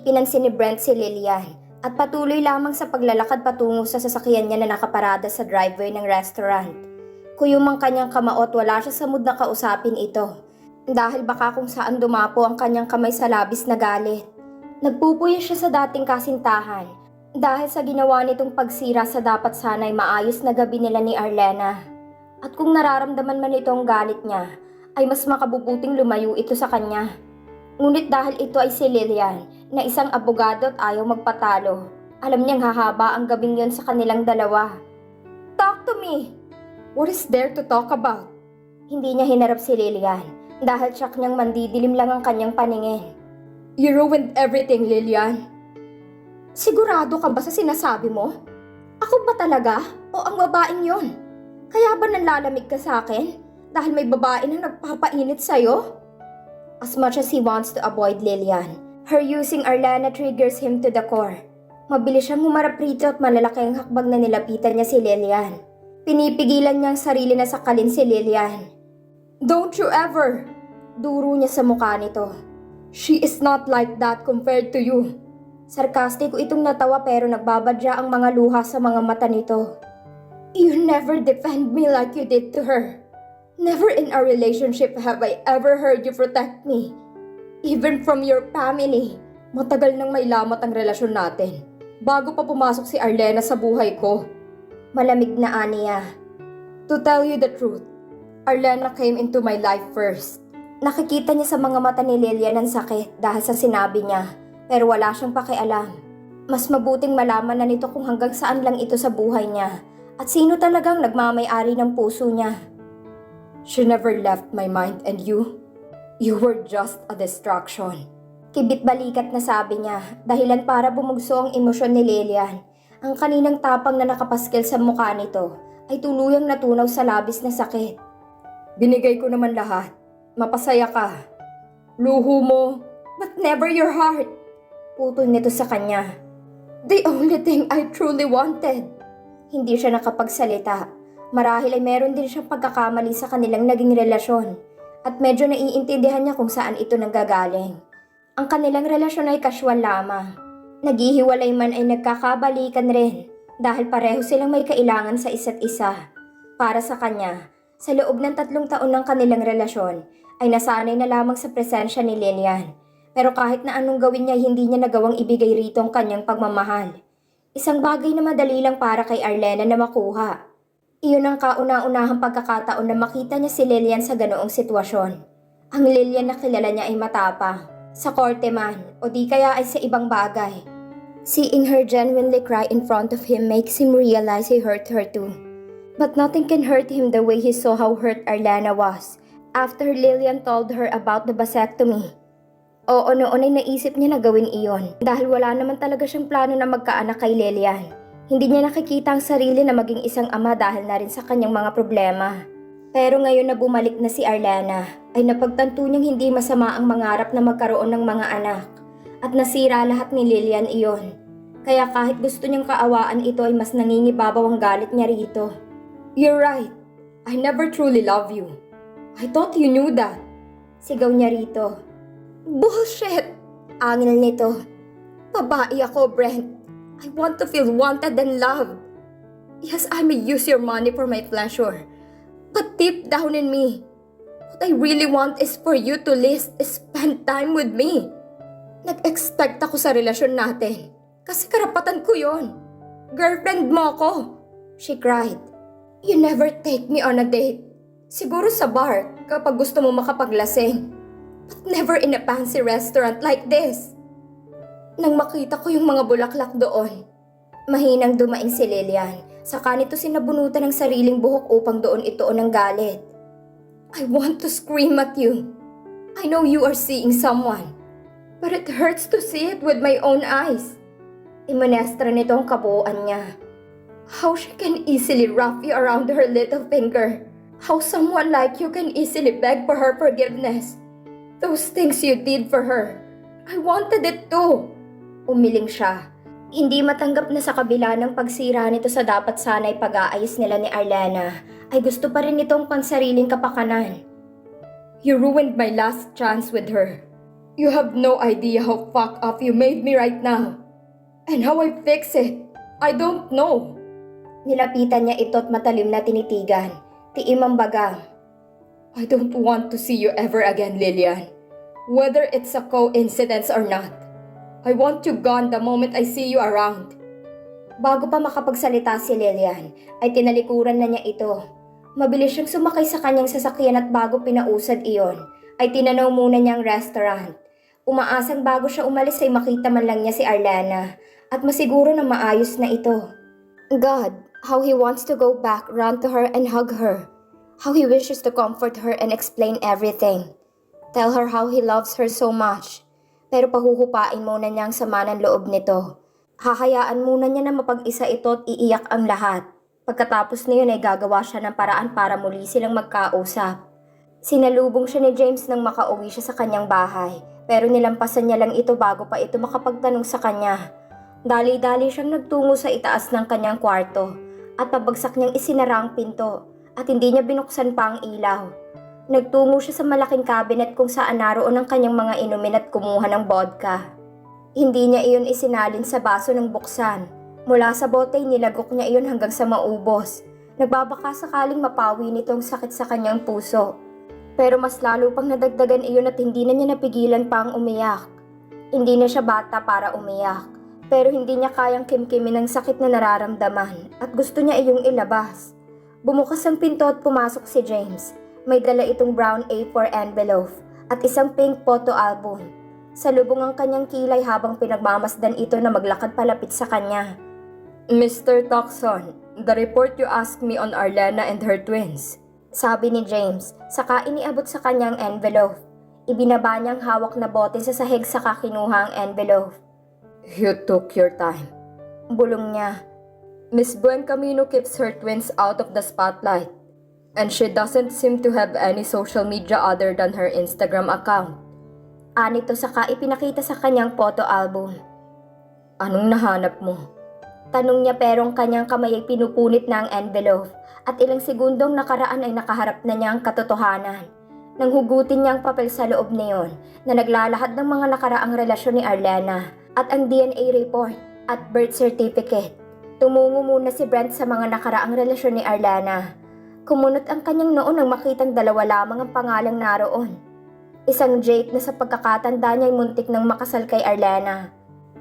Hindi pinansin ni Brent si Lillian at patuloy lamang sa paglalakad patungo sa sasakyan niya na nakaparada sa driveway ng restaurant. Kuyom ang kanyang kamaot, wala siya sa mood na kausapin ito. Dahil baka kung saan dumapo ang kanyang kamay sa labis na galit. Nagpupuyos siya sa dating kasintahan dahil sa ginawa nitong pagsira sa dapat sana'y maayos na gabi nila ni Arlena. At kung nararamdaman man ito ang galit niya, ay mas makabubuting lumayo ito sa kanya. Ngunit dahil ito ay si Lillian na isang abogado at ayaw magpatalo, alam niyang hahaba ang gabing yon sa kanilang dalawa. "Talk to me! What is there to talk about?" Hindi niya hinarap si Lillian dahil tiyak niyang mandidilim lang ang kanyang paningin. "You ruined everything, Lillian." "Sigurado ka ba sa sinasabi mo? Ako ba talaga o ang babaeng yon? Kaya ba nanlalamig ka sa akin dahil may babae na nagpapainit sa'yo?" As much as he wants to avoid Lillian, her using Arlena triggers him to the core. Mabilis siyang humarap rito at malalaki ang hakbang na nilapitan niya si Lillian. Pinipigilan niyang sarili na sakalin si Lillian. "Don't you ever!" Duro niya sa mukha nito. "She is not like that compared to you." Sarkastiko itong natawa pero nagbabadya ang mga luha sa mga mata nito. "You never defend me like you did to her. Never in our relationship have I ever heard you protect me. Even from your family." Matagal nang may lamat ang relasyon natin. Bago pa pumasok si Arlena sa buhay ko. Malamig na aniya. "To tell you the truth, Arlena came into my life first." Nakikita niya sa mga mata ni Lillian ang sakit dahil sa sinabi niya, pero wala siyang pakialam. Mas mabuting malaman na nito kung hanggang saan lang ito sa buhay niya at sino talagang nagmamay-ari ng puso niya. "She never left my mind and you were just a distraction." Kibit-balikat na sabi niya, dahilan para bumugso ang emosyon ni Lillian. Ang kaninang tapang na nakapaskil sa mukha nito ay tuluyang natunaw sa labis na sakit. "Binigay ko naman lahat. Mapasaya ka. Luho mo, but never your heart." Putol nito sa kanya. "The only thing I truly wanted." Hindi siya nakapagsalita. Marahil ay meron din siyang pagkakamali sa kanilang naging relasyon. At medyo naiintindihan niya kung saan ito nanggagaling. Ang kanilang relasyon ay casual lamang. Naghihiwalay man ay nagkakabalikan rin. Dahil pareho silang may kailangan sa isa't isa. Para sa kanya, sa loob ng 3 taon ng kanilang relasyon, ay nasanay na lamang sa presensya ni Lillian. Pero kahit na anong gawin niya, hindi niya nagawang ibigay rito ang kanyang pagmamahal. Isang bagay na madali lang para kay Arlena na makuha. Iyon ang kauna-unahang pagkakataon na makita niya si Lillian sa ganoong sitwasyon. Ang Lillian na kilala niya ay matapang, sa korte man o di kaya ay sa ibang bagay. Seeing her genuinely cry in front of him makes him realize he hurt her too. But nothing can hurt him the way he saw how hurt Arlena was after Lillian told her about the vasectomy. Oo, noon ay naisip niya na gawin iyon dahil wala naman talaga siyang plano na magkaanak kay Lillian. Hindi niya nakikita ang sarili na maging isang ama dahil na rin sa kanyang mga problema. Pero ngayon na bumalik na si Arlena, ay napagtanto niyang hindi masama ang mangarap na magkaroon ng mga anak. At nasira lahat ni Lillian iyon. Kaya kahit gusto niyang kaawaan ito ay mas nangingibabaw ang galit niya rito. "You're right. I never truly love you. I thought you knew that." Sigaw niya rito. "Bullshit!" Angil nito. "Babae ako, Brent. I want to feel wanted and loved. Yes, I may use your money for my pleasure. But deep down in me, what I really want is for you to spend time with me. Nag-expect ako sa relasyon natin. Kasi karapatan ko yon. Girlfriend mo ako." She cried. "You never take me on a date. Siguro sa bar kapag gusto mo makapaglasing. But never in a fancy restaurant like this." Nang makita ko yung mga bulaklak doon, mahinang dumaing si Lillian. Saka nito sinabunutan ng sariling buhok upang doon ituon ng galit. "I want to scream at you. I know you are seeing someone. But it hurts to see it with my own eyes." Imanestra nito ang kabuuan niya. How she can easily wrap you around her little finger. How someone like you can easily beg for her forgiveness. Those things you did for her. I wanted it too. Umiling siya. Hindi matanggap na sa kabila ng pagsira nito sa dapat sana'y pag-aayos nila ni Arlena, ay gusto pa rin nitong pansariling kapakanan. "You ruined my last chance with her. You have no idea how fucked up you made me right now. And how I fix it, I don't know. Nilapitan niya ito at matalim na tinitigan. Tiim ang baga. I don't want to see you ever again, Lillian. Whether it's a coincidence or not. I want you gone the moment I see you around. Bago pa makapagsalita si Lillian, ay tinalikuran na niya ito. Mabilis siyang sumakay sa kanyang sasakyan at bago pinausad iyon, ay tinanaw muna niya ang restaurant. Umaasang bago siya umalis ay makita man lang niya si Arlena at masiguro na maayos na ito. God, how he wants to go back, run to her and hug her. How he wishes to comfort her and explain everything. Tell her how he loves her so much. Pero pahuhupain muna niya ang sama ng loob nito. Hahayaan muna niya na mapag-isa ito at iiyak ang lahat. Pagkatapos na yun ay gagawa siya ng paraan para muli silang magkausap. Sinalubong siya ni James nang makauwi siya sa kanyang bahay. Pero nilampasan niya lang ito bago pa ito makapagtanong sa kanya. Dali-dali siyang nagtungo sa itaas ng kanyang kwarto at pabagsak niyang isinara ang pinto at hindi niya binuksan pa ang ilaw. Nagtungo siya sa malaking cabinet kung saan naroon ang kanyang mga inumin at kumuha ng vodka. Hindi niya iyon isinalin sa baso ng buksan. Mula sa bote nilagok niya iyon hanggang sa maubos. Nagbabaka sakaling mapawi nitong sakit sa kanyang puso. Pero mas lalo pang nadagdagan iyon at hindi na niya napigilan pa ang umiyak. Hindi na siya bata para umiyak. Pero hindi niya kayang kimkimin ang sakit na nararamdaman at gusto niya iyong ilabas. Bumukas ang pinto at pumasok si James. May dala itong brown A4 envelope at isang pink photo album. Salubong ang kanyang kilay habang pinagmamasdan ito na maglakad palapit sa kanya. Mr. Tucson, the report you asked me on Arlena and her twins. Sabi ni James, saka iniabot sa kanyang envelope. Ibinaba niyang hawak na bote sa sahig saka kinuha ang envelope. You took your time. Bulong niya. Miss Buencamino keeps her twins out of the spotlight. And she doesn't seem to have any social media other than her Instagram account. Anito saka ipinakita sa kanyang photo album. Anong nahanap mo? Tanong niya pero ang kanyang kamay ay pinupunit na ang envelope at ilang segundong nakaraan ay nakaharap na niya ang katotohanan. Nang hugutin niya ang papel sa loob niyon na naglalahad ng mga nakaraang relasyon ni Arlena at ang DNA report at birth certificate. Tumungo muna si Brent sa mga nakaraang relasyon ni Arlena. Kumunot ang kanyang noon nang makitang dalawa lamang ang pangalang naroon. Isang Jake na sa pagkakatanda niya ay muntik nang makasal kay Arlena.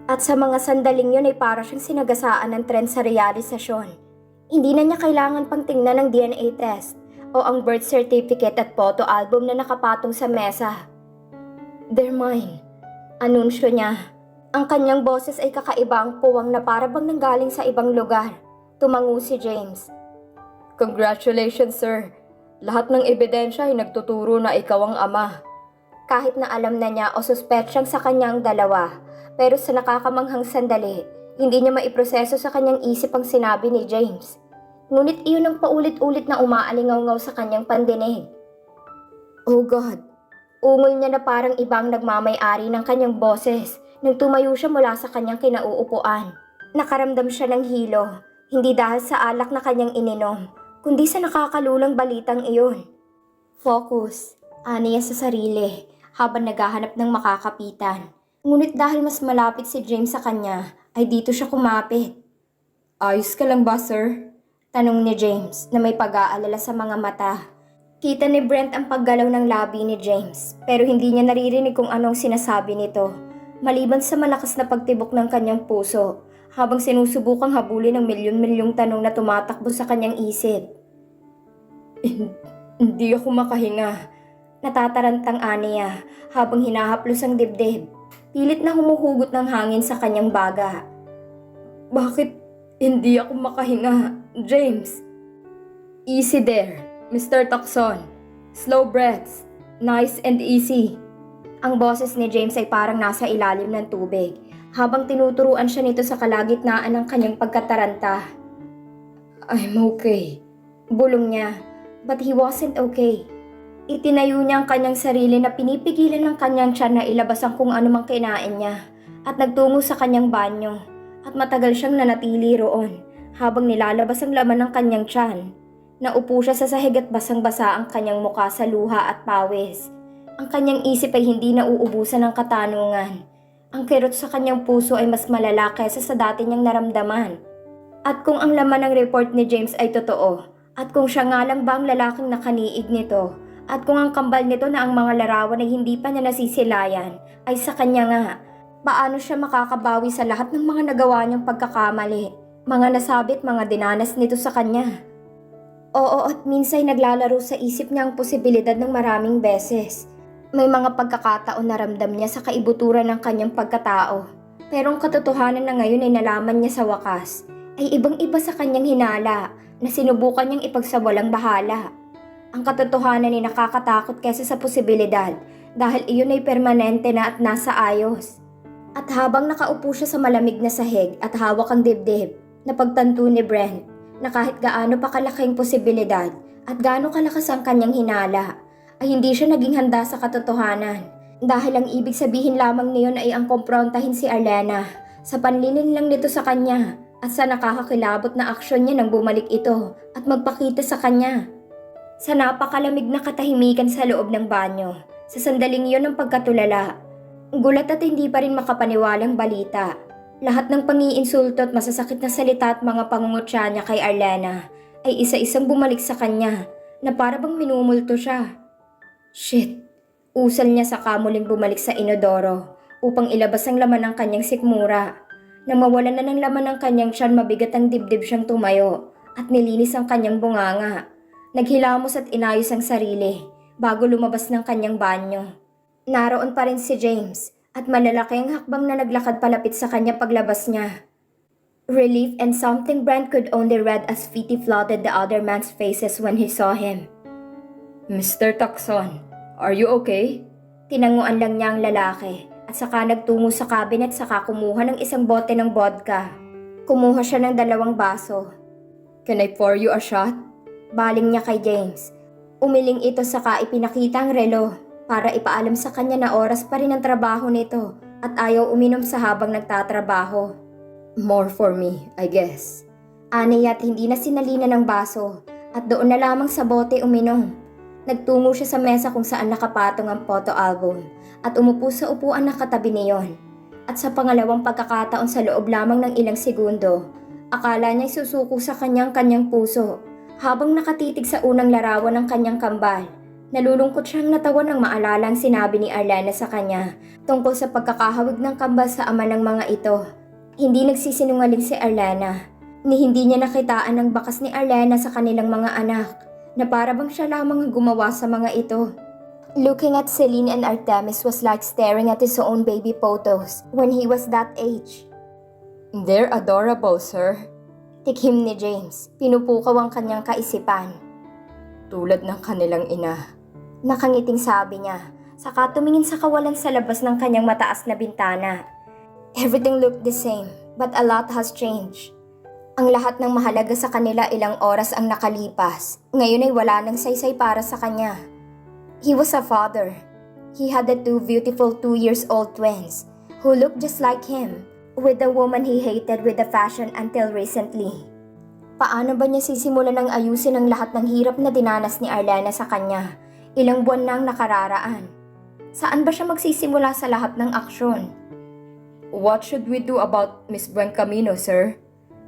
At sa mga sandaling yun ay para siyang sinagasaan ng trend sa realisasyon. Hindi na niya kailangan pang tingnan ng DNA test o ang birth certificate at photo album na nakapatong sa mesa. They're mine. Anunsyo niya. Ang kanyang boses ay kakaiba ang puwang na para bang nanggaling sa ibang lugar. Tumango si James. Congratulations, sir. Lahat ng ebidensya ay nagtuturo na ikaw ang ama. Kahit na alam na niya o suspetsyang sa kanyang dalawa, pero sa nakakamanghang sandali, hindi niya maiproseso sa kanyang isip ang sinabi ni James. Ngunit iyon ang paulit-ulit na umaalingaw-ngaw sa kanyang pandinig. Oh God! Ungol niya na parang ibang nagmamay-ari ng kanyang boses nang tumayo siya mula sa kanyang kinauupuan. Nakaramdam siya ng hilo, hindi dahil sa alak na kanyang ininom, kundi sa nakakalulang balitang iyon. Focus, aniya sa sarili habang naghahanap ng makakapitan. Ngunit dahil mas malapit si James sa kanya, ay dito siya kumapit. Ayos ka lang ba, sir? Tanong ni James na may pag-aalala sa mga mata. Kita ni Brent ang paggalaw ng labi ni James, pero hindi niya naririnig kung anong sinasabi nito, maliban sa malakas na pagtibok ng kanyang puso, habang sinusubukang habulin ng milyon-milyong tanong na tumatakbo sa kanyang isip. Hindi ako makahinga. Natatarantang aniya habang hinahaplos ang dibdib. Pilit na humuhugot ng hangin sa kanyang baga. Bakit hindi ako makahinga, James? Easy there, Mr. Tucson. Slow breaths. Nice and easy. Ang boses ni James ay parang nasa ilalim ng tubig habang tinuturuan siya nito sa kalagitnaan ng kanyang pagkataranta. I'm okay. Bulong niya, but he wasn't okay. Itinayo niya ang kanyang sarili na pinipigilan ng kanyang tiyan na ilabas ang kung anumang kinain niya at nagtungo sa kanyang banyo at matagal siyang nanatili roon habang nilalabas ang laman ng kanyang tiyan. Naupo siya sa sahig at basang-basa ang kanyang muka sa luha at pawis. Ang kanyang isip ay hindi nauubusan ng katanungan. Ang kirot sa kanyang puso ay mas malala kaysa sa dati niyang naramdaman. At kung ang laman ng report ni James ay totoo, at kung siya nga lang ba ang lalaking nakaniig nito, at kung ang kambal nito na ang mga larawan ay hindi pa niya nasisilayan, ay sa kanya nga, paano siya makakabawi sa lahat ng mga nagawa niyang pagkakamali, mga nasabit, mga dinanas nito sa kanya? Oo, at minsan naglalaro sa isip niya ang posibilidad ng maraming beses. May mga pagkakataon na ramdam niya sa kaibuturan ng kanyang pagkatao. Pero ang katotohanan na ngayon ay nalaman niya sa wakas, ay ibang-iba sa kanyang hinala na sinubukan niyang ipagsawalang bahala. Ang katotohanan ay nakakatakot kaysa sa posibilidad dahil iyon ay permanente na at nasa ayos. At habang nakaupo siya sa malamig na sahig at hawak ang dibdib, napagtanto ni Brent na kahit gaano pa kalaking posibilidad at gaano kalakas ang kanyang hinala, ay hindi siya naging handa sa katotohanan. Dahil ang ibig sabihin lamang niyon ay ang kumprontahin si Arlena sa panlilin lang nito sa kanya at sa nakakakilabot na aksyon niya nang bumalik ito at magpakita sa kanya. Sa napakalamig na katahimikan sa loob ng banyo, sa sandaling iyon ng pagkatulala, gulat at hindi pa rin makapaniwalang balita. Lahat ng pangiinsulto at masasakit na salita at mga pangungutya niya kay Arlena ay isa-isang bumalik sa kanya na para bang minumulto siya. Shit! Usal niya sa kamuling bumalik sa inodoro upang ilabas ang laman ng kanyang sikmura. Nang mawalan na ng laman ng kanyang tiyan, mabigat ang dibdib siyang tumayo at nilinis ang kanyang bunganga. Naghilamos at inayos ang sarili bago lumabas ng kanyang banyo. Naroon pa rin si James at malalaki ang hakbang na naglakad palapit sa kanya paglabas niya. Relief and something Brent could only read as pity flooded the other man's faces when he saw him. Mr. Tucson, are you okay? Tinanguan lang niya ang lalaki at saka nagtungo sa cabinet saka kumuha ng isang bote ng vodka. Kumuha siya ng 2 baso. Can I pour you a shot? Baling niya kay James. Umiling ito saka ipinakita ang relo para ipaalam sa kanya na oras pa rin ang trabaho nito at ayaw uminom sa habang nagtatrabaho. More for me, I guess. Aniya't hindi na sinalina ng baso at doon na lamang sa bote uminom. Nagtungo siya sa mesa kung saan nakapatong ang photo album at umupo sa upuan na katabi niyon. At sa pangalawang pagkakataon sa loob lamang ng ilang segundo, akala niya'y susuko sa kanyang puso. Habang nakatitig sa unang larawan ng kanyang kambal, nalulungkot siyang natawa nang maalala ang sinabi ni Arlena sa kanya tungkol sa pagkakahawig ng kambal sa ama ng mga ito. Hindi nagsisinungaling si Arlena, ni hindi niya nakitaan ang bakas ni Arlena sa kanilang mga anak, na para bang siya lamang ang gumawa sa mga ito. Looking at Celine and Artemis was like staring at his own baby photos when he was that age. They're adorable, sir. Tikhim ni James, pinupukaw ang kanyang kaisipan. Tulad ng kanilang ina. Nakangiting sabi niya, saka tumingin sa kawalan sa labas ng kanyang mataas na bintana. Everything looked the same, but a lot has changed. Ang lahat ng mahalaga sa kanila ilang oras ang nakalipas. Ngayon ay wala nang saysay para sa kanya. He was a father. He had the 2 beautiful 2-year-old twins who looked just like him, with the woman he hated with the fashion until recently. Paano ba niya sisimulan ng ayusin ang lahat ng hirap na dinanas ni Arlena sa kanya? Ilang buwan nang nakararaan. Saan ba siya magsisimula sa lahat ng aksyon? What should we do about Miss Buencamino, sir?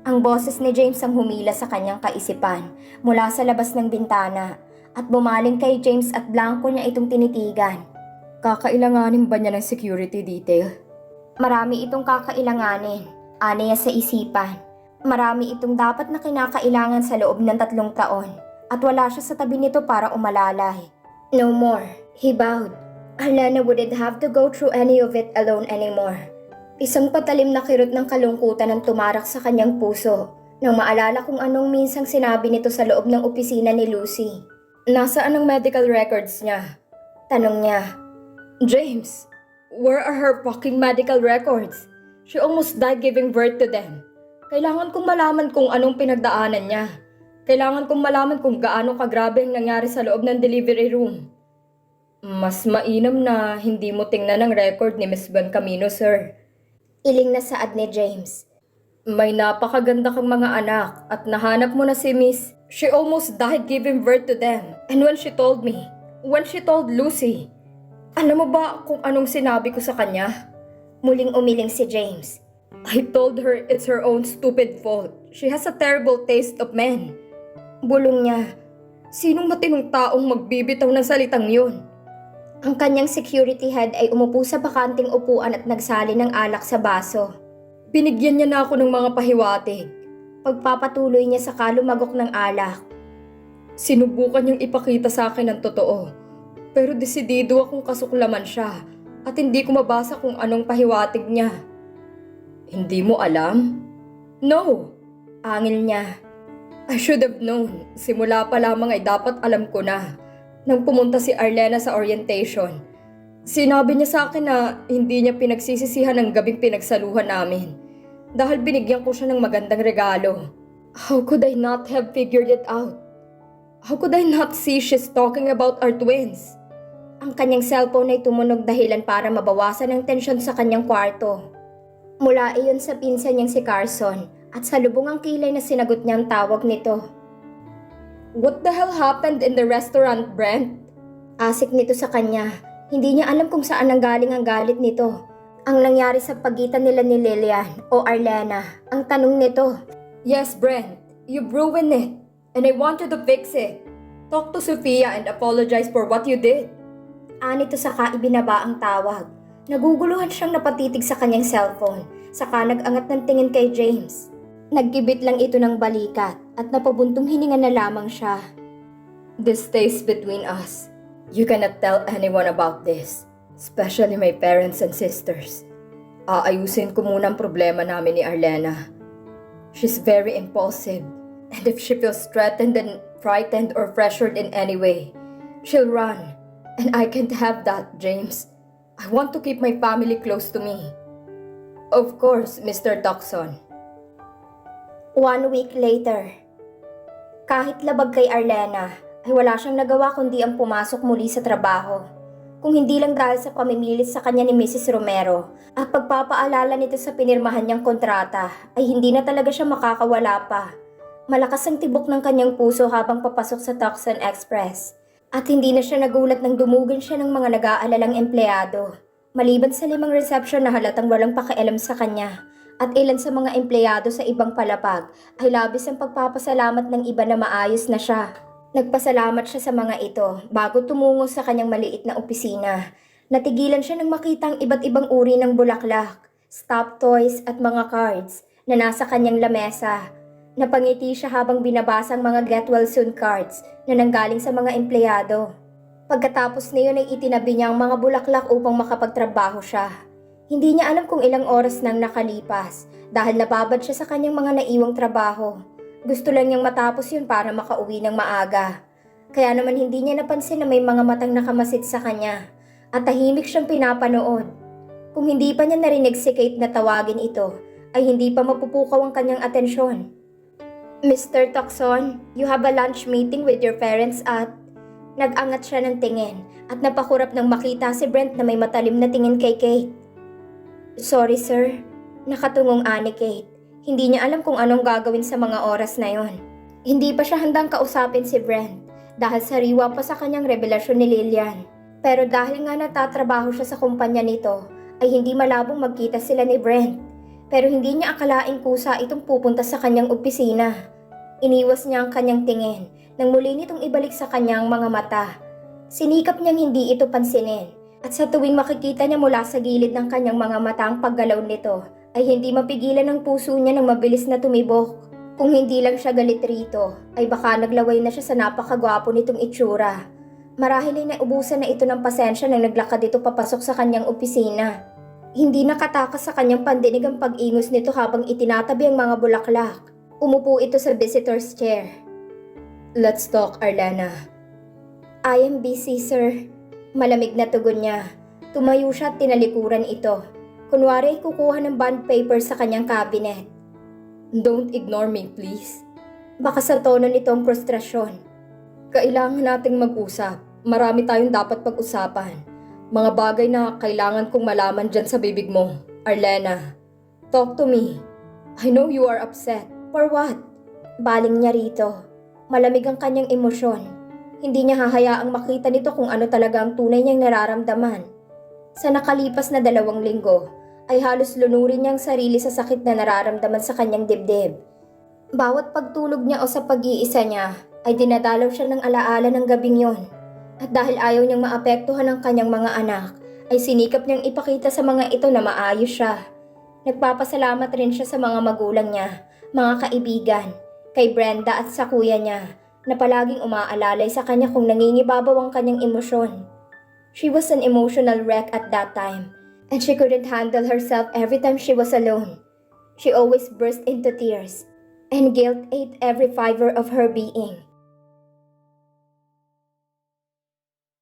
Ang boses ni James ang humila sa kanyang kaisipan mula sa labas ng bintana at bumaling kay James at blanko niya itong tinitigan. Kakailanganin ba niya ng security detail? Marami itong kakailanganin, aniya sa isipan. Marami itong dapat na kinakailangan sa loob ng 3 taon at wala siya sa tabi nito para umalalay. No more, he bowed. Arlena wouldn't have to go through any of it alone anymore. Isang patalim na kirot ng kalungkutan ang tumarak sa kanyang puso nang maalala kung anong minsang sinabi nito sa loob ng opisina ni Lucy. Nasaan ang medical records niya? Tanong niya. James, where are her fucking medical records? She almost died giving birth to them. Kailangan kong malaman kung anong pinagdaanan niya. Kailangan kong malaman kung gaano kagrabe ang nangyari sa loob ng delivery room. Mas mainam na hindi mo tingnan ang record ni Miss Buencamino, sir. Iling na saad ni James. May napakaganda kang mga anak at nahanap mo na si Miss. She almost died giving birth to them. And when she told Lucy, Alam mo ba kung anong sinabi ko sa kanya? Muling umiling si James. I told her it's her own stupid fault. She has a terrible taste of men. Bulong niya. Sinong matinong taong magbibitaw ng salitang yun? Ang kanyang security head ay umupo sa bakanting upuan at nagsali ng alak sa baso. Binigyan niya na ako ng mga pahiwatig. Pagpapatuloy niya sa kalumagok ng alak. Sinubukan niyang ipakita sa akin ang totoo. Pero desidido akong kasuklaman siya at hindi ko mabasa kung anong pahiwatig niya. Hindi mo alam? No! Angil niya. I should have known. Simula pa lamang ay dapat alam ko na. Nang pumunta si Arlena sa orientation, sinabi niya sa akin na hindi niya pinagsisisihan ang gabing pinagsaluhan namin dahil binigyan ko siya ng magandang regalo. How could I not have figured it out? How could I not see she's talking about our twins? Ang kanyang cellphone ay tumunog dahilan para mabawasan ang tensyon sa kanyang kwarto. Mula iyon sa pinsan niyang si Carson at sa lubungang kilay na sinagot niya ang tawag nito. What the hell happened in the restaurant, Brent? Asik nito sa kanya. Hindi niya alam kung saan nanggaling ang galit nito. Ang nangyari sa pagitan nila ni Lillian o Arlena. Ang tanong nito. Yes, Brent. You've ruined it. And I want you to fix it. Talk to Sophia and apologize for what you did. Anito saka ibinaba ang tawag. Naguguluhan siyang napatitig sa kanyang cellphone. Saka nag-angat ng tingin kay James. Nagkibit lang ito ng balikat at napabuntong hininga na lamang siya. This stays between us. You cannot tell anyone about this, especially my parents and sisters. Aayusin ko muna ang problema namin ni Arlena. She's very impulsive, and if she feels threatened and frightened or pressured in any way, she'll run. And I can't have that, James. I want to keep my family close to me. Of course, Mr. Tucson. 1 week later. Kahit labag kay Arlena, ay wala siyang nagawa kundi ang pumasok muli sa trabaho. Kung hindi lang dahil sa pamimilit sa kanya ni Mrs. Romero at pagpapaalala nito sa pinirmahan niyang kontrata, ay hindi na talaga siya makakawala pa. Malakas ang tibok ng kanyang puso habang papasok sa Tucson Express. At hindi na siya nagulat nang dumugan siya ng mga nag-aalalang empleyado. Maliban sa 5 reception na halatang walang pakialam sa kanya. At ilan sa mga empleyado sa ibang palapag ay labis ang pagpapasalamat ng iba na maayos na siya. Nagpasalamat siya sa mga ito bago tumungo sa kanyang maliit na opisina. Natigilan siya nang makita ang iba't ibang uri ng bulaklak, stop toys at mga cards na nasa kanyang lamesa. Napangiti siya habang binabasa ang mga get well soon cards na nanggaling sa mga empleyado. Pagkatapos na yun ay itinabi niya ang mga bulaklak upang makapagtrabaho siya. Hindi niya alam kung ilang oras nang nakalipas dahil nababad siya sa kanyang mga naiwang trabaho. Gusto lang niyang matapos yun para makauwi ng maaga. Kaya naman hindi niya napansin na may mga matang nakamasid sa kanya at tahimik siyang pinapanood. Kung hindi pa niya narinig si Kate na tawagin ito, ay hindi pa mapupukaw ang kanyang atensyon. Mr. Tucson, you have a lunch meeting with your parents at... Nag-angat siya ng tingin at napakurap nang makita si Brent na may matalim na tingin kay Kate. Sorry sir, nakatungong ani Kate. Hindi niya alam kung anong gagawin sa mga oras na yon. Hindi pa siya handang kausapin si Brent dahil sariwa pa sa kanyang revelasyon ni Lillian. Pero dahil nga natatrabaho siya sa kumpanya nito, ay hindi malabong magkita sila ni Brent. Pero hindi niya akalaing kusa itong pupunta sa kanyang opisina. Iniwas niya ang kanyang tingin nang muli nitong ibalik sa kanyang mga mata. Sinikap niyang hindi ito pansinin. At sa tuwing makikita niya mula sa gilid ng kanyang mga mata ang paggalaw nito, ay hindi mapigilan ang puso niya ng mabilis na tumibok. Kung hindi lang siya galit rito, ay baka naglaway na siya sa napakagwapo nitong itsura. Marahil ay naubusan na ito ng pasensya nang naglakad ito papasok sa kanyang opisina. Hindi nakatakas sa kanyang pandinig ang pag-ingos nito habang itinatabi ang mga bulaklak. Umupo ito sa visitor's chair. Let's talk, Arlena. I am busy, sir. Malamig na tugon niya. Tumayo siya at tinalikuran ito. Kunwari ay kukuha ng bond paper sa kanyang cabinet. Don't ignore me, please. Baka sa tono nito ang frustrasyon. Kailangan nating mag-usap. Marami tayong dapat pag-usapan. Mga bagay na kailangan kong malaman dyan sa bibig mo. Arlena, talk to me. I know you are upset. For what? Baling niya rito. Malamig ang kanyang emosyon. Hindi niya hahayaang makita nito kung ano talaga ang tunay niyang nararamdaman. Sa nakalipas na 2 linggo, ay halos lunurin niyang sarili sa sakit na nararamdaman sa kanyang dibdib. Bawat pagtulog niya o sa pag-iisa niya, ay dinadalaw siya ng alaala ng gabing yon. At dahil ayaw niyang maapektuhan ang kanyang mga anak, ay sinikap niyang ipakita sa mga ito na maayos siya. Nagpapasalamat rin siya sa mga magulang niya, mga kaibigan, kay Brenda at sa kuya niya, na palaging umaalalay sa kanya kung nangingibabaw ang kanyang emosyon. She was an emotional wreck at that time, and she couldn't handle herself every time she was alone. She always burst into tears, and guilt ate every fiber of her being.